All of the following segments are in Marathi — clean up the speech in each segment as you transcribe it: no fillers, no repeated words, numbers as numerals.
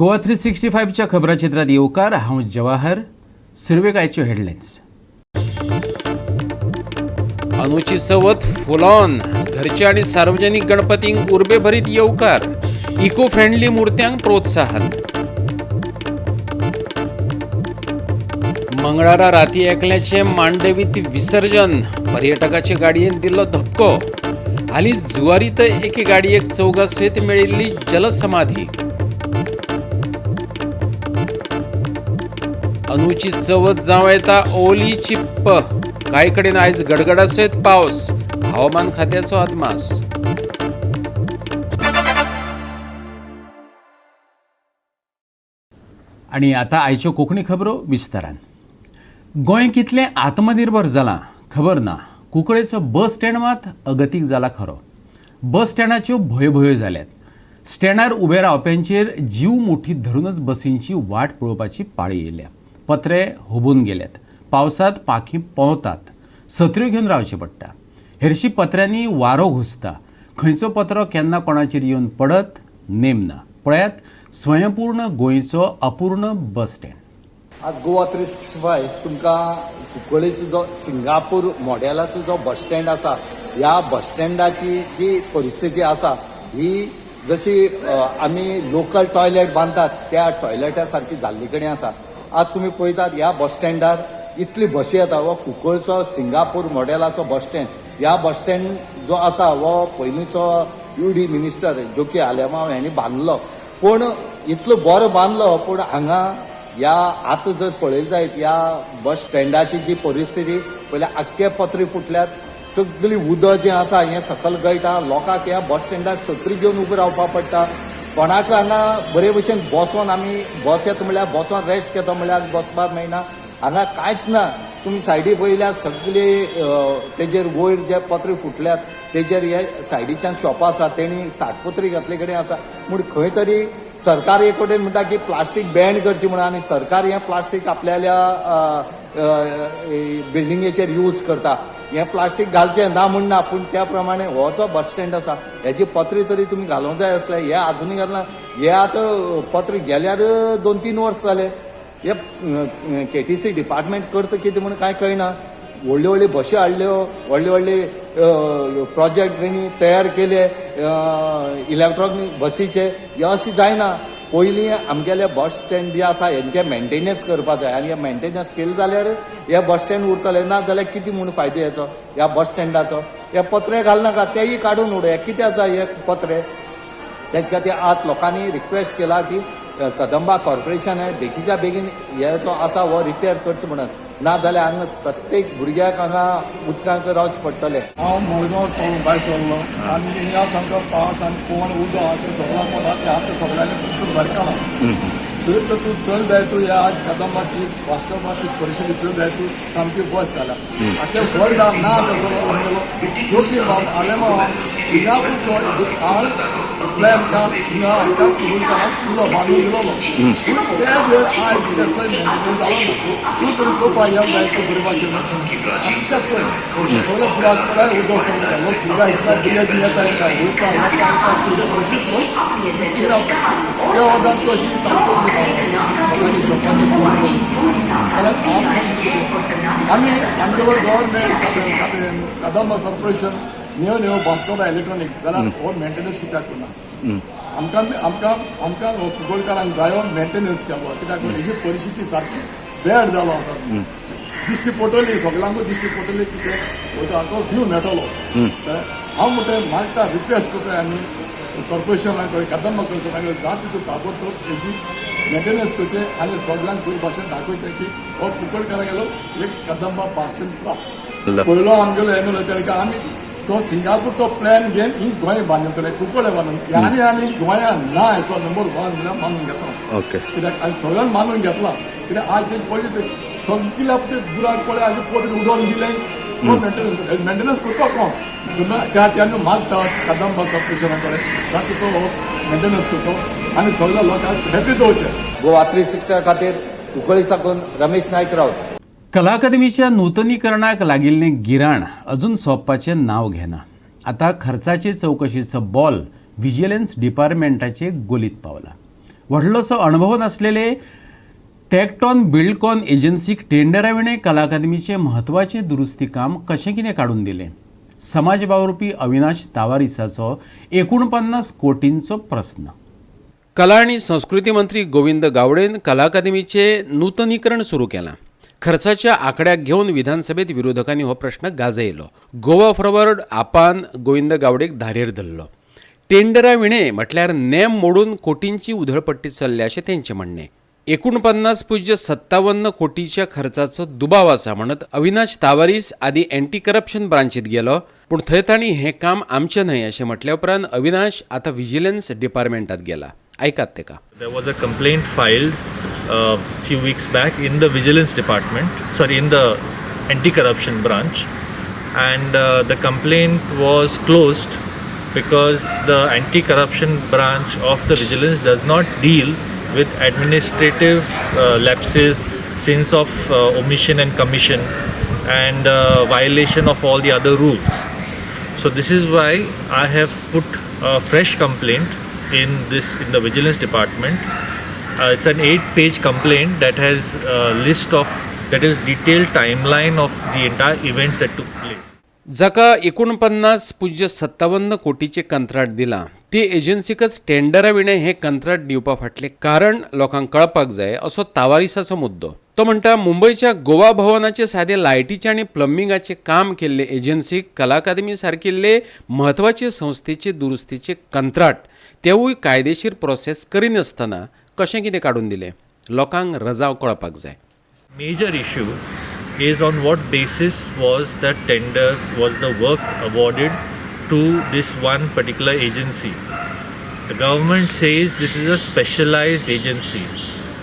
गोवा 365 च्या खबराचित्रात येवकार हांव Jawahar सुरवेकायच्यो headlines. अनुची Chavath full on घरच्या आणि सार्वजनिक गणपतींक उर्बे भरीत येवकार इको फ्रेंडली मूर्त्यांक प्रोत्साहन। मंगळारा राती एकल्याचे मांडवीत विसर्जन पर्यटकाचे गाडयेन दिल्लो धक्को। हालींच जुवारीत एके गाडयेक चौगा सयत मेळिल्ली जलसमाधी। अनुची चवथ जावं येता ओली चिप्प कांय कडेन आयज गडगडा सयत पावस हवामान खात्याचो अदमास। आणि आता आयच्यो कोंकणी खबरो विस्तारान। गोंय कितलें आत्मनिर्भर जालां खबर ना, कुंकळेचो बस स्टँड मात अगतीक जाला खरो। बस स्टँडाच्यो भोयो जाल्यात। स्टँडार उबे रावप्यांचेर जीव मुठीत धरूनच बसींची वाट पळोवपाची पाळी येयल्या। पत्रे हुबून गेल्यात, पावसात पाखी पोंवतात, सत्र्यो घेवन रावचें पडटा। हेरशी पत्र्यांनी वारो घुसता, खंयचो पत्रो केन्ना कोणाचेर येवन पडत नेम ना। पळयात स्वयंपूर्ण गोंयचो अपूर्ण बस स्टँड। आज गोवा 365 तुमकां कुंकळेचो जो सिंगापूर मॉडेलाचो जो बस स्टँड आसा, ह्या बस स्टँडाची जी परिस्थिती आसा ही जशी आमी लोकल टॉयलेट बांदतात त्या टॉयलेटा सारकी जाल्ली कडेन आसा। आज तुम्ही पळयतात ह्या बस स्टँडार इतली बसी येता। हो कुंकळचो सिंगापूर मॉडेलाचो बस स्टँड। ह्या बस स्टँड जो आसा हो पयलींचो UD मिनिस्टर जोकी आलेमाव हांणी बांदलो, पूण इतलो बरो बांदलो, पूण हांगा ह्या आतां जर पळयत जायत ह्या बस स्टँडाची जी परिस्थिती पयल्या आख्खे पत्रे फुटल्यात, सगळी उदक जें आसा हें सकयल गळटा। लोकांक ह्या बस स्टँडार सत्री घेवन उबें रावपाक पडटा। कोणाक हांगा बरे भशेन बसोन आमी बस येता म्हणल्यार बसोन रेस्ट घेता म्हणल्यार बसपाक मेळना। हांगा कांयच ना। तुम्ही सायडी पळयल्यार सगळे तेजेर वयर जे पत्रे फुटल्यात तेजेर हे सायडीच्यान शॉपां आसा तेणी ताटपत्री घातले कडेन आसा। म्हूण खंय तरी सरकार एक वटेन म्हणटा की प्लास्टीक बॅन करची म्हणून, आनी सरकार हें प्लास्टीक आपल्याल्या बिल्डिंगेचेर यूज करता। हें प्लास्टीक घालचें ना म्हणना, पूण त्या प्रमाणे हो जो बस स्टँड आसा हेजी पत्री तरी तुमी घालूंक जाय आसलें। हे आजुनूय घालना। हे आतां पत्री गेल्यार 2-3 वर्स जाले। हे KTC डिपार्टमेंट करता कितें म्हणून कांय कळना। व्हडल्यो व्हडल्यो बसी हाडल्यो, व्हडले व्हडले प्रोजेक्ट तेणी तयार केले इलेक्ट्रॉनिक बसीचे। हे अशें जायना। पयलीं आमगेले बस स्टँड जे आसा हेंचे मेंटेनन्स करपाक जाय, आनी हे मेंटेनन्स केलें जाल्यार हे बस स्टँड उरतले। ना जाल्यार कितें म्हणून फायदो हेचो ह्या बस स्टँडाचो। हे पत्रे घालनाका, तेय काडून उडय। हे कित्याक जाय हे पत्रे? तेजे खातीर आज लोकांनी रिक्वेस्ट केला की कदंबा कॉर्पोरेशन बेगीच्या बेगीन हे जो आसा हो रिपेर करचो म्हणून, ना जाल्यार हांगा प्रत्येक भुरग्याक हांगा उदकांत रावचें पडटलें। हांव मडगांव पावून भायर सरलो आनी हिंगा सामको पावस आनी कोण उदक आसा सगळ्यांक पडटा ते आतां सगळ्यांनी पसून भरकाना। थंय तर तूं चल जाय तूं ह्या आज कदंबाची वास्तवाची परिस्थिती चल जाय तूं सामकी बस जाला। आख्या वर्ल्डा ना तसो जोशी आलेमा सिंगापूरचो हांव प्लॅन का हिंगा हाका कुंकळकाराक स्कुलो बांदून दिलोलो, पूण ते वेळ आयज कसलोय मेंटेनन्स जालो ना। तूं तरी चोवपा येवंक जाय तूं बरे भाशेन आमच्या चल सगळे फुड्याक पळय उदक सगळें लोक फुडा दिसता भुरगे बी येता येता वयता येता तुजे सगळीं पळय रावता। त्या वदांचो अशी तांतून लोकांनी शॉपांचे आमी आमचे government Kadamba corporation new bus stop electronic जाल्यार हो मेंटेनन्स कित्याक करना? आमकां कुंकळकारांक जायो मेंटेनन्स केलो, कित्याक हेजी परिस्थिती सारकी बॅड जालो आसा। दिश्टी पडटली सगळ्यांकूच दिश्टी पडटली की हाचो व्यू मेळटलो। हांव म्हणटा मागता रिक्वेस्ट करता आमी कॉर्पोरेशनाक कदंबा कॉर्पोरेशनाक जाता तितून ताबडतोब हेजी मेंटेनन्स करचे आनी सगळ्यांक बरे भाशेन दाखोवचें की हो कुंकळकारांक गेलो एक कदंबा बस स्टँड प्लस। पयलो आमगेलो एम एल ए आमी तो सिंगापूरचो प्लॅन घेवन ही गोंय बांदतले कुंकळे बांदून आनी गोंयांत ना हेचो नंबर 1 म्हणल्यार मानून घेतला। कित्याक आनी सगळ्यांनी मानून घेतला। कित्याक आज जे पयलीं सगळ्या बुराक पळय आनी पत्र उडोवन दिलें मेंटेनन्स करता कोण? त्या तेन्ना मागतात कदंबा कॉर्पोरेशना कडेन ताका तो मेंटेनन्स करचो आनी सगळ्या लोकांक हॅपी दवरचें। गोवा 365 खातीर कुंकळी साकून रमेश नायक रावत। कला अकादमीच्या नूतनीकरणाक लागिल्लें गिराण अजून सोंपपाचें नांव घेना। आता खर्चाचे चौकशीचो बॉल व्हिजिलन्स डिपार्टमेंटाचे गोलीत पावला। व्हडलोसो अणभव नासलेले टॅक्टॉन बिल्डकॉन एजन्सीक टेंडराविणे कला अकादमीचे म्हत्वाचे दुरुस्ती काम कशें कितें काडून दिलें? समाज वावुरपी अविनाश तावारिसाचो 49 कोटींचो प्रस्न. कला आणि संस्कृती मंत्री गोविंद गावडेन कला अकादमीचे नूतनीकरण सुरू केलां. खर्चाच्या आंकड्याक घेवन विधानसभेत विरोधकांनी हो प्रश्न गाजयलो. गोवा फॉरवर्ड आपान गोविंद गावडेक धारेर धरलो. टेंडरा विणे म्हटल्यार नेम मोडून कोटींची उधळपट्टी चल्ल्या अशें तेंचें म्हणणें. 49.57 कोटीच्या खर्चाचो दुबाव आसा म्हणत अविनाश तावारीस आदी अँटी करप्शन ब्रांचीत गेलो, पूण थंय तांणी हें काम आमचें न्हय अशें म्हटल्या उपरांत अविनाश आतां विजिलन्स डिपार्टमेंटात गेला. ऐकात तेका. There was a complaint filed few weeks back in the vigilance department, in the anti-corruption branch, and the complaint was closed because the anti-corruption branch of the vigilance does not deal with administrative lapses, sins of omission and commission, and violation of all the other rules. So this is why I have put a fresh complaint in the vigilance department. It's an 8-page complaint that has a list of detailed timeline of the entire events that took place. जाका 49.57 कोटीचे कंत्राट दिलां ते एजन्सीकच टेंडरा विणे हे कंत्राट दिवपा फाटलें कारण लोकांक कळपाक जाय असो तावारिसाचो मुद्दो. तो म्हणटा मुंबयच्या गोवा भवनाचे सादे लायटीचे आनी प्लंबिंगाचे काम केल्ले एजन्सीक कला अकादमी सारकिल्ले म्हत्वाचे संस्थेचे दुरुस्तीचे कंत्राट तेवूय कायदेशीर प्रोसेस करिनासतना कशें कितें काडून दिलें? लोकांक रजाव कळपाक जाय. Major issue is on what basis was that tender, was the work awarded to this one particular agency. The government says this is a specialized agency,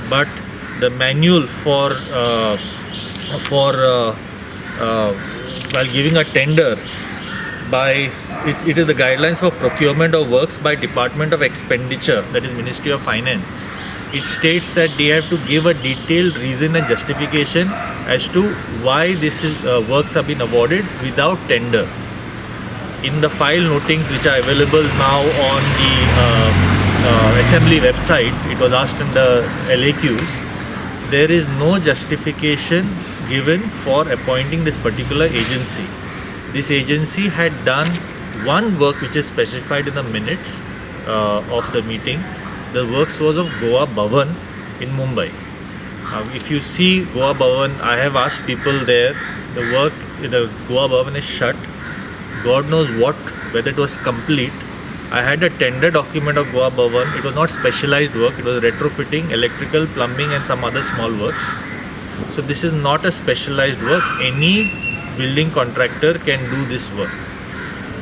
but the manual while giving a tender it is the guidelines for procurement of works by Department of Expenditure, that is Ministry of Finance. It states that they have to give a detailed reason and justification as to why works have been awarded without tender. In the file notings which are available now on the assembly website, it was asked in the LAQs, there is no justification given for appointing this particular agency. This agency had done one work which is specified in the minutes of the meeting. The works was of Goa Bhavan in Mumbai. If you see Goa Bhavan, I have asked people there, the work in the Goa Bhavan is shut. God knows whether it was complete. I had a tender document of Goa Bhavan. It was not specialized work, it was retrofitting, electrical, plumbing and some other small works. So this is not a specialized work. Any building contractor can do this work.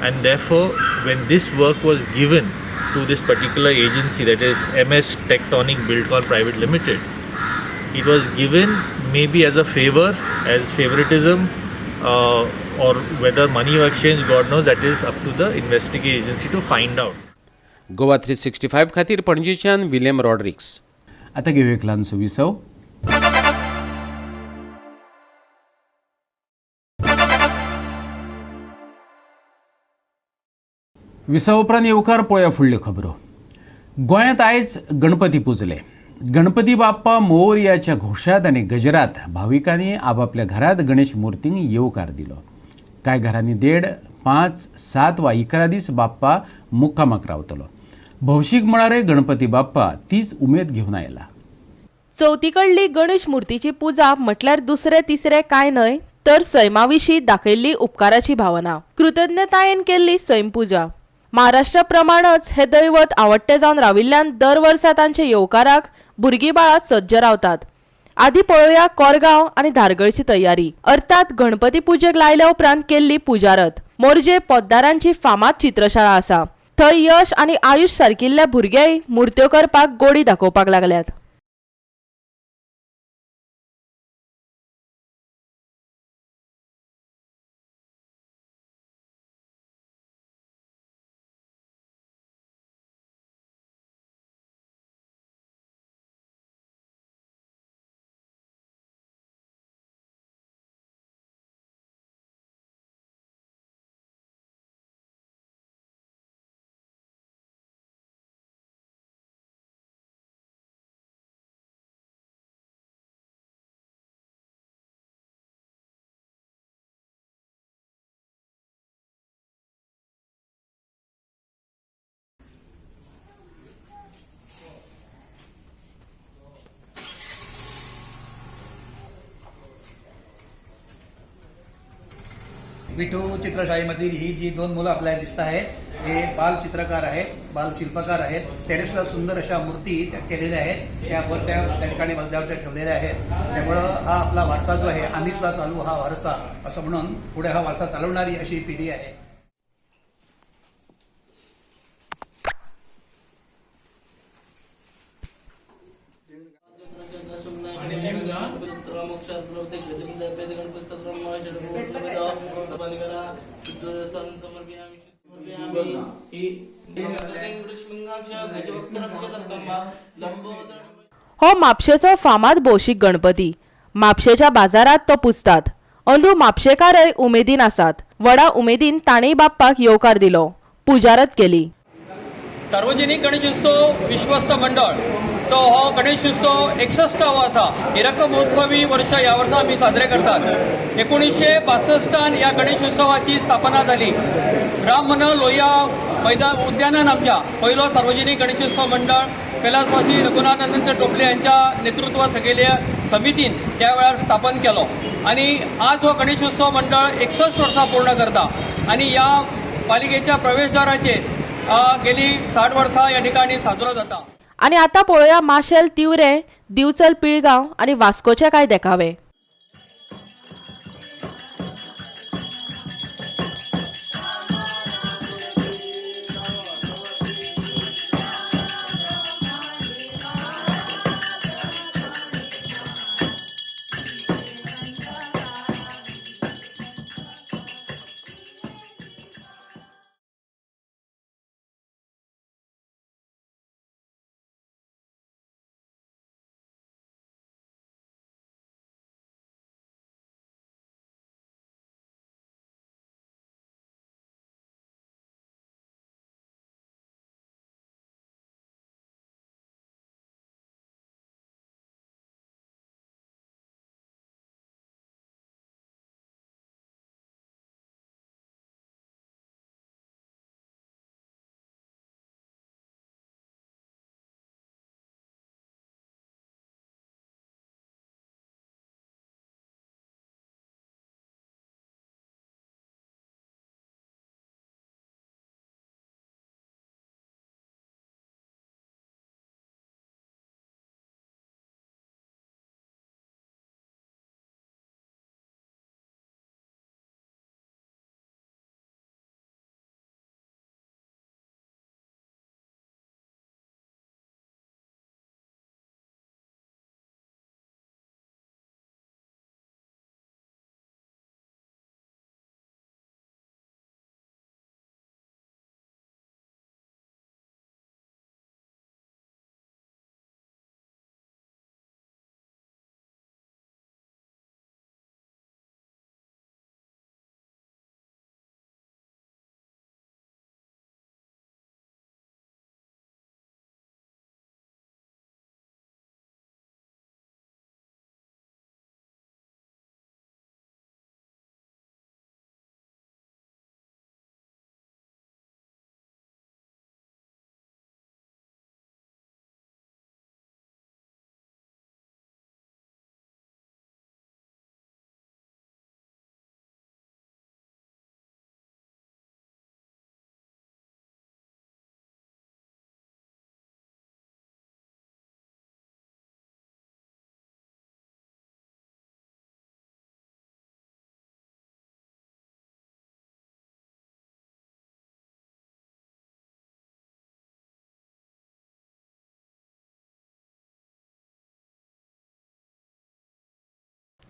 And therefore, when this work was given to this particular agency, that is MS Tectonic Buildcon Private Limited, it was given maybe as a favor, as favoritism, or whether money was exchanged, God knows, that is up to the investigating agency to find out. Goa 365 खातीर पणजीच्यान विलेम रॉड्रिक्स. आतां घेवया एक ल्हानसो विसव. विसव उपरांत येवकार पळोवया फुडल्यो खबरो. गोंयांत आयज गणपती पुजले. गणपती बाप्पा मोरयाच्या घोशात आनी गजरात भाविकांनी आपापल्या घरांत गणेश मुर्तींक येवकार दिलो. कांय घरांनी 1.5, 5, 7 वा 11 दीस बाप्पा मुक्कामाक रावतलो. भौशीक म्हळ्यार गणपती बाप्पा तीच उमेद घेवन आयला. चवथीकडली गणेश मुर्तीची पुजा म्हटल्यार दुसरे तिसरे काय न्हय तर सैमाविशीं दाखयल्ली उपकाराची भावना. कृतज्ञतायेन केल्ली सैम पुजा. महाराष्ट्रा प्रमाणच हे दैवत आवडटे जावन राविल्ल्यान दर वर्सा तांचे येवकाराक भुरगीं बाळा सज्ज रावतात. आदी पळोवया कोरगांव आनी धारगळची तयारी. अर्थात गणपती पुजेक लायल्या उपरांत केल्ली पुजारत. मोरजे पोद्दारांची फामाद चित्रशाळा आसा. थंय यश आनी आयुश सारकिल्ल्या भुरग्याय मुर्त्यो करपाक गोडी दाखोवपाक लागल्यात. विठू चित्रशाळेमधील ही जी 2 मुलं आपल्याला दिसत आहेत हे बाल चित्रकार आहेत, बाल शिल्पकार आहेत. टेरेसला सुंदर अशा मूर्ती त्या केलेल्या आहेत, त्या ठिकाणी मजल्यावरच्या ठेवलेल्या आहेत. त्यामुळं हा आपला वारसा जो आहे आम्ही सुद्धा चालू हा वारसा असं म्हणून पुढे हा वारसा चालवणारी अशी पिढी आहे. हो म्हापशेचो फामाद भौशीक गणपती. म्हापशेच्या बाजारात तो पुजतात. अंदू म्हापशेकारय उमेदीन आसात. व्हडा उमेदीन ताणेय बाप्पाक येवकार दिलो, पुजारत केली. सार्वजनिक गणेशोत्सव विश्वस्त मंडळ तो हो गणेशोत्सव 61वा आसा. हिरक महोत्सवी वर्ष ह्या वर्सा आमी साजरे करतात. 1962 ह्या गणेशोत्सवाची स्थापना जाली. राम मन लोहिया मैदान उद्यानान आमच्या पहिलो सार्वजनिक गणेशोत्सव मंडळ कैलासवासी रघुनाथानंद टोपले यांच्या नेतृत्वात सगळ्या समितीन त्या वेळार स्थापन केलो आणि आज हो गणेशोत्सव मंडळ 61 वर्सां पूर्ण करता आणि या पालिकेच्या प्रवेशद्वाराचेर गेली 60 वर्सां या ठिकाणी साजरो जाता. आणि आता पळोवया माशेल, तिवरे, दिवचल, पिळगांव आणि वास्कोचे काय देखावे.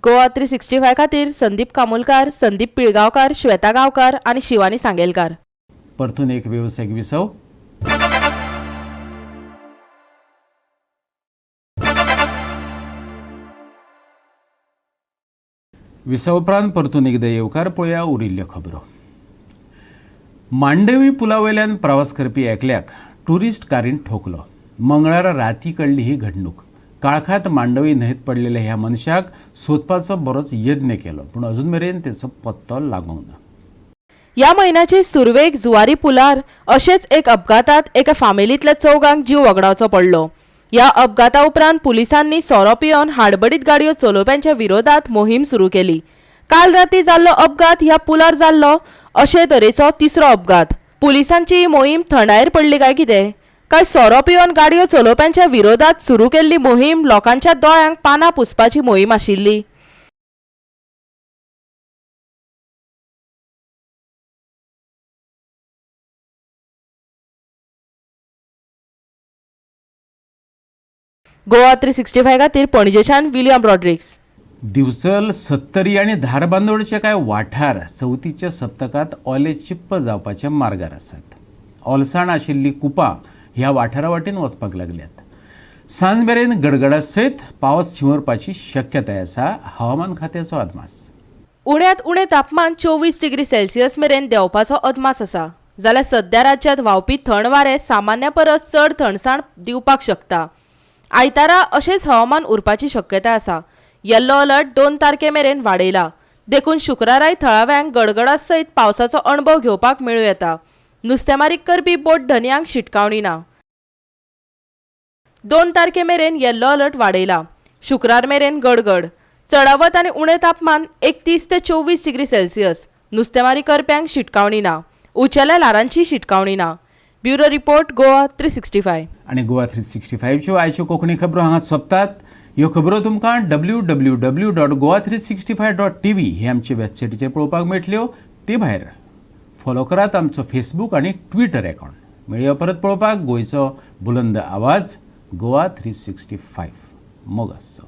GOA365 खातीर संदीप कामोलकार, संदीप पिळगांवकार, श्वेता गांवकार आणि शिवानी सांगेलकार. परतून एक व्यावसायिक विसव. विसव उपरांत परतून एकदा येवकार पळोवया उरिल्ल्यो खबरो. मांडवी पुलावयल्यान प्रवास करपी एकल्याक टुरिस्ट कारीन ठोकलो. मंगळारा राती कळ्ळी ही घडणूक. काळखात मांडवी न्हंयत पडलेल्या ह्या मनशाक सोदपाचो बरोच यत्न केलो, पूण अजून मेरेन तेचो पत्तो लागूंक ना. या म्हयन्याचे सुरवेक जुवारी पुलार अशेच एक अपघातात एका फामिलींतल्या 4 जीव वगडावचो पडलो. या अपघाता उपरांत पुलिसांनी सोरो पिवन हाडबडीत गाडयो चलोवप्यांच्या विरोधात मोहीम सुरू केली. काल राती जाल्लो अपघात ह्या पुलार जाल्लो अशे तरेचो तिसरो अपघात. पुलिसांची ही मोहीम थंडायर पडली काय कितें? काय सोरो पिवन गाडयो चलोवप्यांच्या विरोधात सुरू केल्ली मोहीम लोकांच्या दोळ्यांक पानां पुसपाची मोहीम आशिल्ली? गोवा 365 खातीर पणजेच्यान विलियम रॉड्रिक्स. दिवचल, सत्तरी आणि धारबांदोडचे कांय वाठार चवथीच्या सप्तकात ओले चिप्प जावपाच्या मार्गार आसात. ओलसाण आशिल्ली कुपां ह्या वाठारा वाटेन वचपाक लागल्यात. सांज मेरेन गडगडा सयत पावस शिंवरपाची शक्यताय आसा, हवामान खात्याचो अदमास. उण्यांत उणें तापमान 24 डिग्री सेल्सियस मेरेन देंवपाचो अदमास आसा. जाल्यार सध्या राज्यांत व्हांवपी थंड वारें सामान्या परस चड थंडसाण दिवपाक शकता. आयतारा अशेंच हवामान उरपाची शक्यताय आसा. येल्लो अलर्ट 2 तारखे मेरेन वाडयला. देखून शुक्राराय थळाव्यांक गडगडा सयत पावसाचो अणभव घेवपाक मेळूं येता. नुस्तेमारी करपी बोट धन्यांक शिटकावणी ना. 2 तारखे मेरेन येल्लो अलर्ट वाडयला. शुक्रार मेरेन गडगड. चडावत आनी उणें तापमान 31 ते 24 डिग्री सेल्सियस. नुस्तेमारी करप्यांक शिटकावणी ना. उंचेल्या ल्हारांची शिटकावणी ना. Bureau report Goa 365. आणि गोवा 365 च्यो आयच्यो कोंकणी खबरो हांगा सोंपतात. ह्यो खबरो तुमकां www.goa365.tv हे आमचे वेबसायटीचेर पळोवपाक मेळटल्यो. ते भायर फॉलो करात आमचो फेसबूक आणि ट्विटर अकाउंट. मेळया परत पळोवपाक गोंयचो बुलंद आवाज गोवा 365. मोग आसचो.